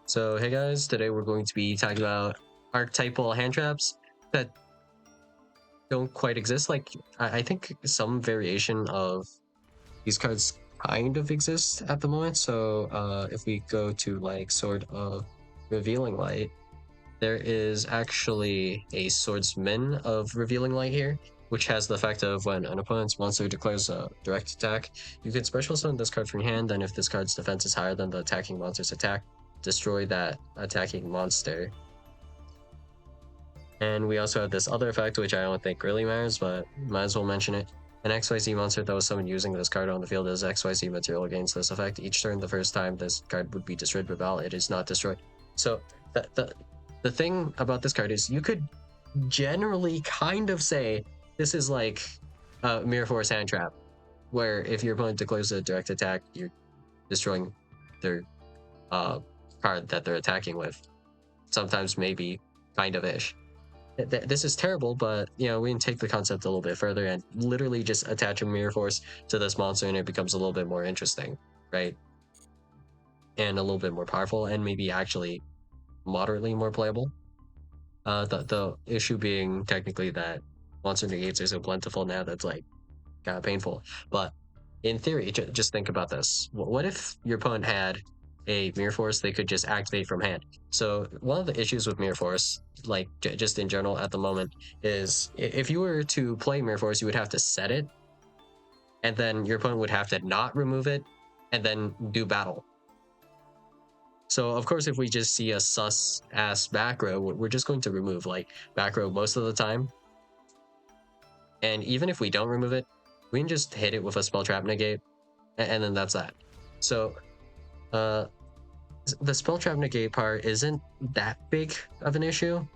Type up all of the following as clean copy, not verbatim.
So hey guys, today we're going to be talking about archetypal hand traps that don't quite exist. Like I think some variation of these cards kind of exist at the moment. So if we go to like sort of revealing light, there is actually a swordsman of revealing light here, which has the effect of when an opponent's monster declares a direct attack, you can special summon this card from your hand, and if this card's defense is higher than the attacking monster's attack, destroy that attacking monster. And we also have this other effect, which I don't think really matters, but might as well mention it. An XYZ monster that was summoned using this card on the field as XYZ material against this effect. Each turn, the first time this card would be destroyed by battle, it is not destroyed. So the thing about this card is you could generally kind of say this is like a Mirror Force hand trap, where if your opponent declares a direct attack, you're destroying their card that they're attacking with. Sometimes maybe kind of ish. This is terrible, but we can take the concept a little bit further and literally just attach a mirror force to this monster, and it becomes a little bit more interesting, right? And a little bit more powerful, and maybe actually moderately more playable. The issue being technically that monster negates are so plentiful now that's like kind of painful. But in theory, just think about this. What if your opponent had a Mirror Force they could just activate from hand? So one of the issues with Mirror Force, like just in general at the moment, is if you were to play Mirror Force, you would have to set it, and then your opponent would have to not remove it, and then do battle. So of course, if we just see a sus ass back row, we're just going to remove like back row most of the time. And even if we don't remove it, we can just hit it with a spell trap negate, and then that's that. So the spell trap negate part isn't that big of an issue.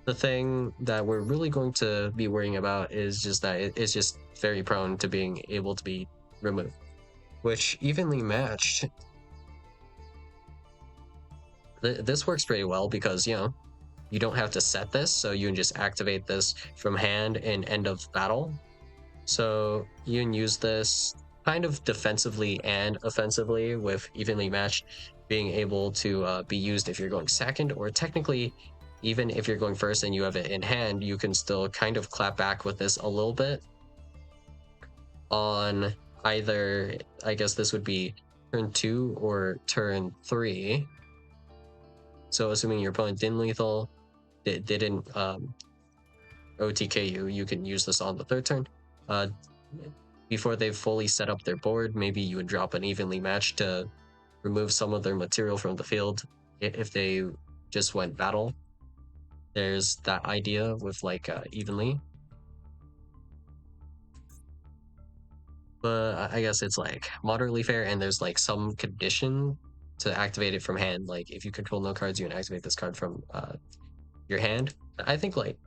The thing that we're really going to be worrying about is just that it's just very prone to being able to be removed, which evenly matched. This works pretty well because you don't have to set this, so you can just activate this from hand in end of battle. So you can use this kind of defensively and offensively, with evenly matched being able to be used if you're going second, or technically even if you're going first and you have it in hand, you can still kind of clap back with this a little bit on either, I guess this would be turn 2 or turn 3. So assuming your opponent didn't lethal, didn't OTK you can use this on the third turn. Before they've fully set up their board, maybe you would drop an evenly match to remove some of their material from the field if they just went battle. There's that idea with like evenly. But I guess it's like moderately fair, and there's like some condition to activate it from hand. Like if you control no cards, you can activate this card from your hand. I think like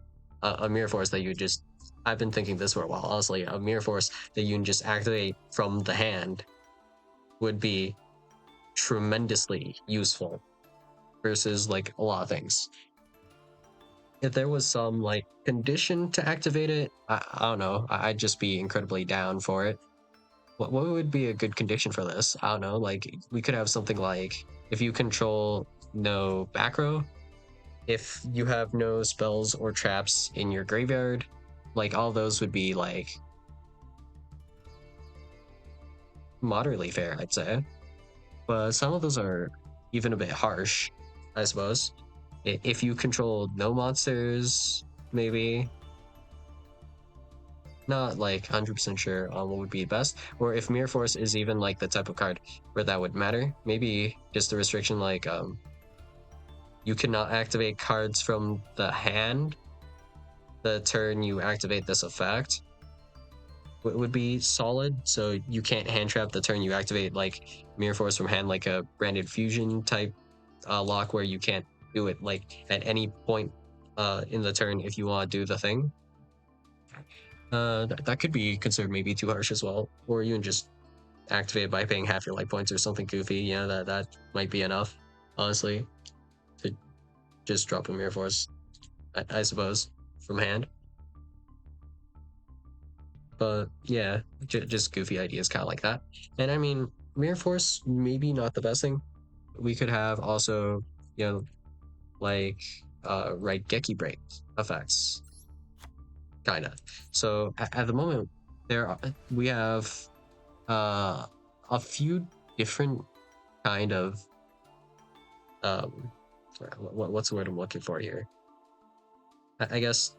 a mirror force that you just, I've been thinking this for a while, honestly, a mirror force that you can just activate from the hand would be tremendously useful versus like a lot of things. If there was some like condition to activate it, I don't know, I'd just be incredibly down for it. What would be a good condition for this? I don't know, like we could have something like if you control no back row, if you have no spells or traps in your graveyard, like all those would be like moderately fair, I'd say. But some of those are even a bit harsh, I suppose. If you control no monsters, maybe. Not like 100% sure on what would be best. Or if Mirror Force is even like the type of card where that would matter, maybe just a restriction like you cannot activate cards from the hand the turn you activate this effect would be solid. So you can't hand trap the turn you activate like Mirror Force from hand, like a Branded Fusion type lock where you can't do it like at any point in the turn if you want to do the thing. That could be considered maybe too harsh as well. Or you can just activate it by paying half your life points or something goofy. That might be enough, honestly, to just drop a Mirror Force, I suppose, from hand. But yeah, just goofy ideas kind of like that. And I mean, Mirror Force, maybe not the best thing. we could have also, you know, like right Geki break effects, kind of. So at the moment, we have a few different kind of um, what's the word I'm looking for here? I guess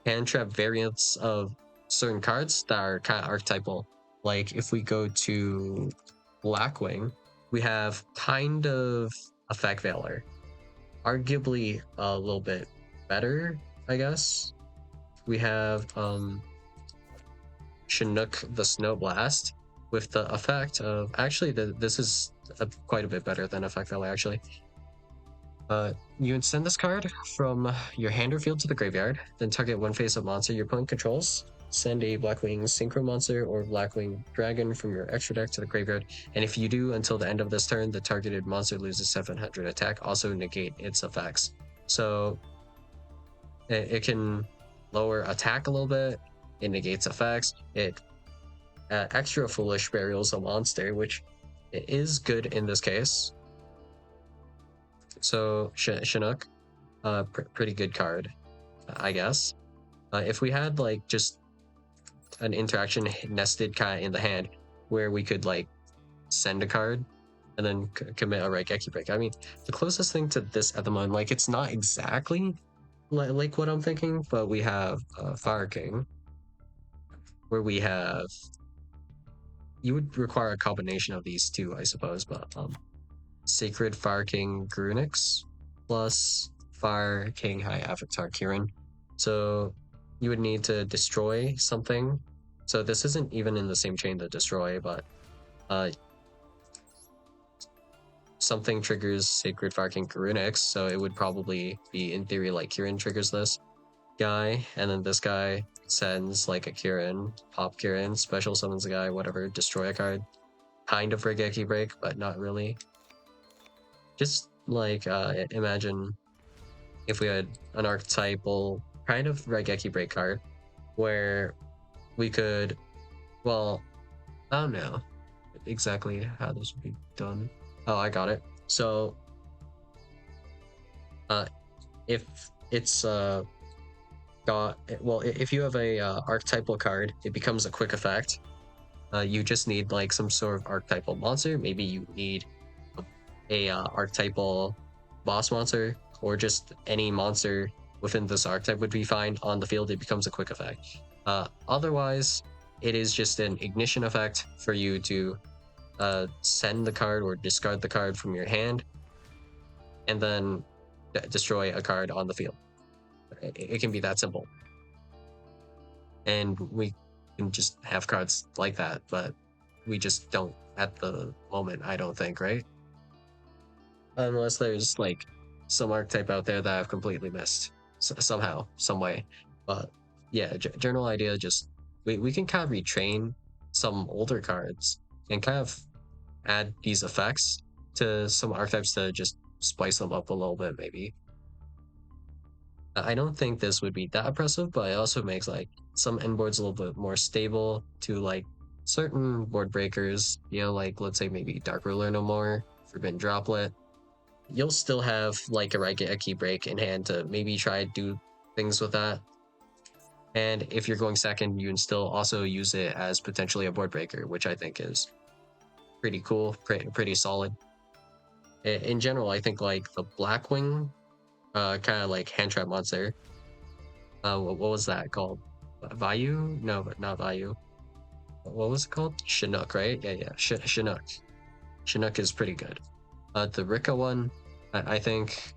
hand trap variants of certain cards that are kind of archetypal. Like if we go to Blackwing, we have kind of Effect Veiler, arguably a little bit better, I guess. We have Chinook the Snow Blast with the effect of actually this is quite a bit better than Effect Valley actually. You send this card from your hand or field to the graveyard, then target one face-up monster your opponent controls. Send a Blackwing Synchro monster or Blackwing Dragon from your extra deck to the graveyard, and if you do, until the end of this turn, the targeted monster loses 700 attack. Also negate its effects. So it can lower attack a little bit. It negates effects. It extra foolish burials a monster, which is good in this case. So Chinook, pretty good card, I guess. If we had like just an interaction nested kind of in the hand where we could like send a card and then commit a Raigeki break. I mean, the closest thing to this at the moment, like it's not exactly like what I'm thinking, but we have Fire King, where we have you would require a combination of these two, I suppose, but Sacred Fire King Grunix plus Fire King High Avatar Kirin. So you would need to destroy something. So this isn't even in the same chain to destroy, but something triggers Sacred Fire King Grunix, so it would probably be in theory like Kirin triggers this guy, and then this guy sends like a Kirin, pop Kirin, special summons a guy, whatever, destroy a card. Kind of Raigeki break, but not really. Just like imagine if we had an archetypal kind of Raigeki break card where we could, well, I don't know exactly how this would be done. Oh, I got it. So if it's if you have a archetypal card, it becomes a quick effect. You just need like some sort of archetypal monster. Maybe you need a archetypal boss monster, or just any monster within this archetype would be fine. On the field, it becomes a quick effect. Otherwise, it is just an ignition effect for you to send the card or discard the card from your hand, and then destroy a card on the field. It can be that simple. And we can just have cards like that, but we just don't at the moment, I don't think, right? Unless there's like some archetype out there that I've completely missed somehow, some way. But yeah, general idea, just we can kind of retrain some older cards and kind of add these effects to some archetypes to just spice them up a little bit, maybe. I don't think this would be that oppressive, but it also makes like some end boards a little bit more stable to like certain board breakers, you know, like let's say maybe Dark Ruler no more, Forbidden Droplet. You'll still have like a Raigeki break in hand to maybe try to do things with that. And if you're going second, you can still also use it as potentially a board breaker, which I think is pretty cool, pretty solid. In general, I think like the Blackwing, kind of like hand trap monster. What was that called? Vayu? No, but not Vayu. What was it called? Chinook, right? Yeah. Chinook. Chinook is pretty good. The Rika one, I think,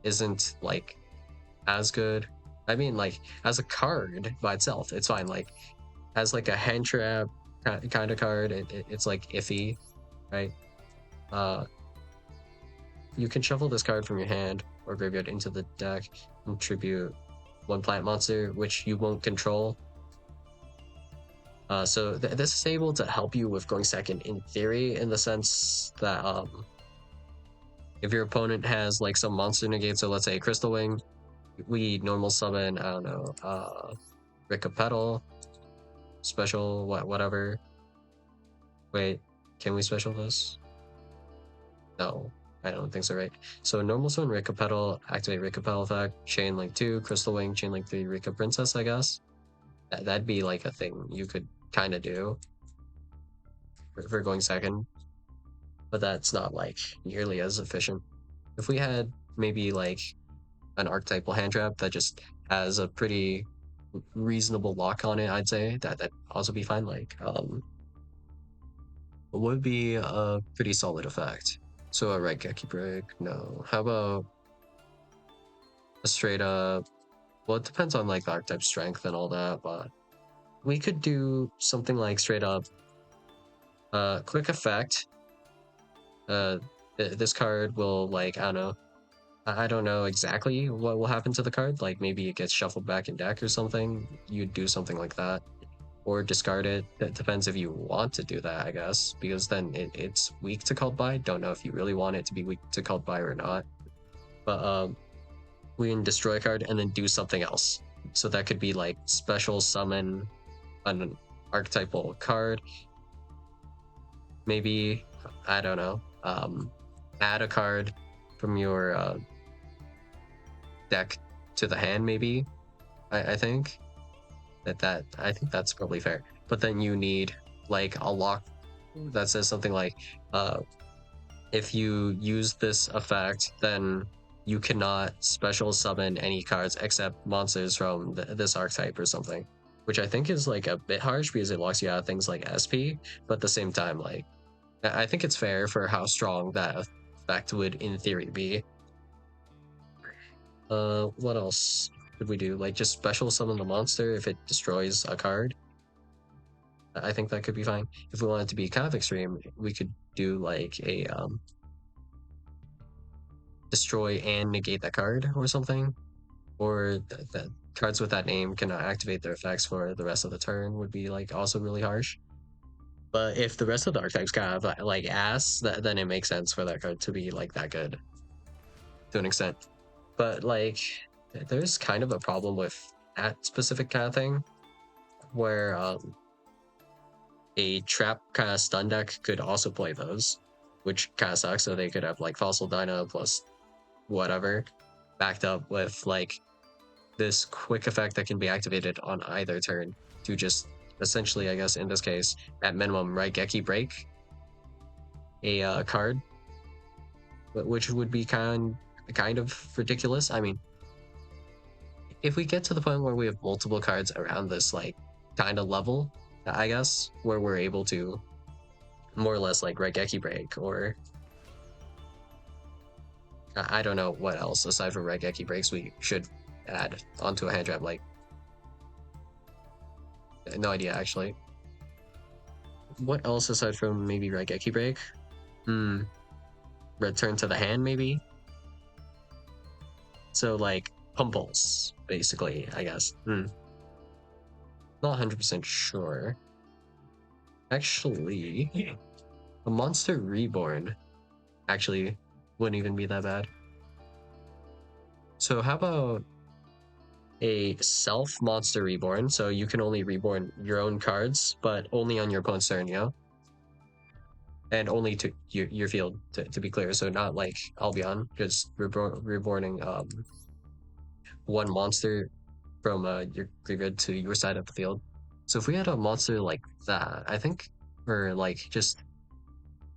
isn't like as good. I mean, like as a card by itself, it's fine. Like as like a hand trap kind of card, it's like iffy, right? You can shuffle this card from your hand or graveyard into the deck, contribute one plant monster, which you won't control. So this is able to help you with going second in theory, in the sense that if your opponent has like some monster negate, so let's say Crystal Wing, we normal summon, I don't know, Rika Petal, special, whatever. Wait, can we special this? No, I don't think so, right? So normal summon Rika Petal, activate Rika Petal effect, Chain Link 2, Crystal Wing, Chain Link 3, Rika Princess, I guess. That'd be like a thing you could kind of do for going second, but that's not like nearly as efficient. If we had maybe like an archetypal hand trap that just has a pretty reasonable lock on it, I'd say that also be fine. Like would be a pretty solid effect. So a right Geki break, no. How about a straight up? Well, it depends on like the archetype strength and all that, but we could do something like straight up quick effect. This card will like, I don't know, I don't know exactly what will happen to the card. Like maybe it gets shuffled back in deck or something. You'd do something like that, or discard it. That depends if you want to do that, I guess, because then it's weak to called by. Don't know if you really want it to be weak to called by or not. But we can destroy a card and then do something else. So that could be like special summon an archetypal card. Maybe, I don't know, add a card from your deck to the hand, maybe. I think I think that's probably fair. But then you need like a lock that says something like, if you use this effect, then you cannot special summon any cards except monsters from this archetype or something, which I think is like a bit harsh because it locks you out of things like SP. But at the same time, like I think it's fair for how strong that effect would in theory be. What else could we do? Like just special summon the monster if it destroys a card. I think that could be fine. If we want it to be kind of extreme, we could do like a destroy and negate that card or something. Or the cards with that name cannot activate their effects for the rest of the turn would be like also really harsh. But if the rest of the archetypes kind of like ass, then it makes sense for that card to be like that good to an extent. But like there's kind of a problem with that specific kind of thing where a trap kind of stun deck could also play those, which kind of sucks. So they could have like Fossil Dyna plus whatever backed up with like this quick effect that can be activated on either turn to just essentially, I guess in this case, at minimum, right, Geki break a card, which would be kind of ridiculous. I mean, if we get to the point where we have multiple cards around this like kind of level, I guess, where we're able to more or less like Regeki break, or I don't know what else aside from Regeki breaks we should add onto a hand trap. Like, no idea actually. What else aside from maybe Regeki break? Return to the hand maybe. So like Pumples, basically, I guess. Not 100% sure. Actually, a Monster Reborn actually wouldn't even be that bad. So how about a self Monster Reborn? So you can only reborn your own cards, but only on your opponent's turn, you know? And only to your field, to be clear. So not like Albion, just reborning one monster from your graveyard to your side of the field. So if we had a monster like that, I think, or like just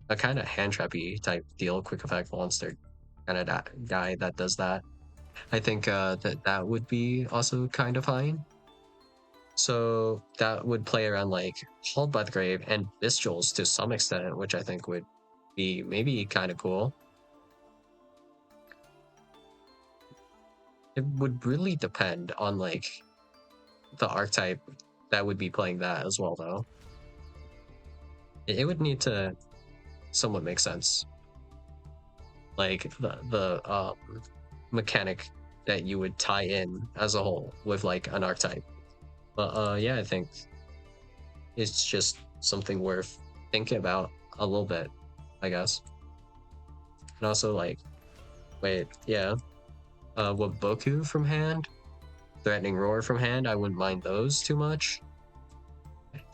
a kind of hand trappy type deal, quick effect monster kind of guy that does that, I think that would be also kind of fine. So that would play around like Hauled by the Grave and Bestials to some extent, which I think would be maybe kind of cool. It would really depend on like the archetype that would be playing that as well, though. It would need to somewhat make sense, like the mechanic that you would tie in as a whole with like an archetype. But yeah, I think it's just something worth thinking about a little bit, I guess. And also like, wait, yeah, Waboku from hand, Threatening Roar from hand, I wouldn't mind those too much.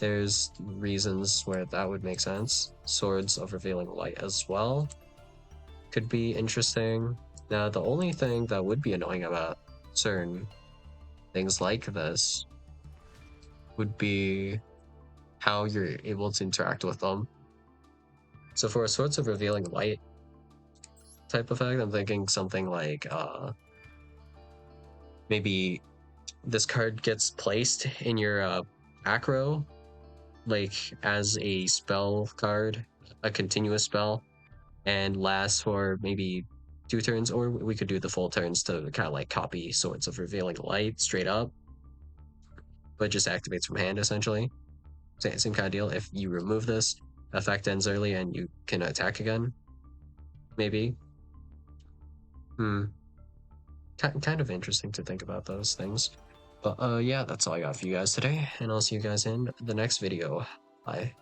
There's reasons where that would make sense. Swords of Revealing Light as well. could be interesting. Now, the only thing that would be annoying about certain things like this would be how you're able to interact with them. So for a sorts of revealing light type effect, I'm thinking something like maybe this card gets placed in your acro, like as a spell card, a continuous spell, and lasts for maybe 2 turns, or we could do the full turns to kind of like copy Swords of Revealing Light straight up, but just activates from hand essentially. Same kind of deal. If you remove this, effect ends early and you can attack again. Maybe. Kind of interesting to think about those things. But yeah, that's all I got for you guys today, and I'll see you guys in the next video. Bye.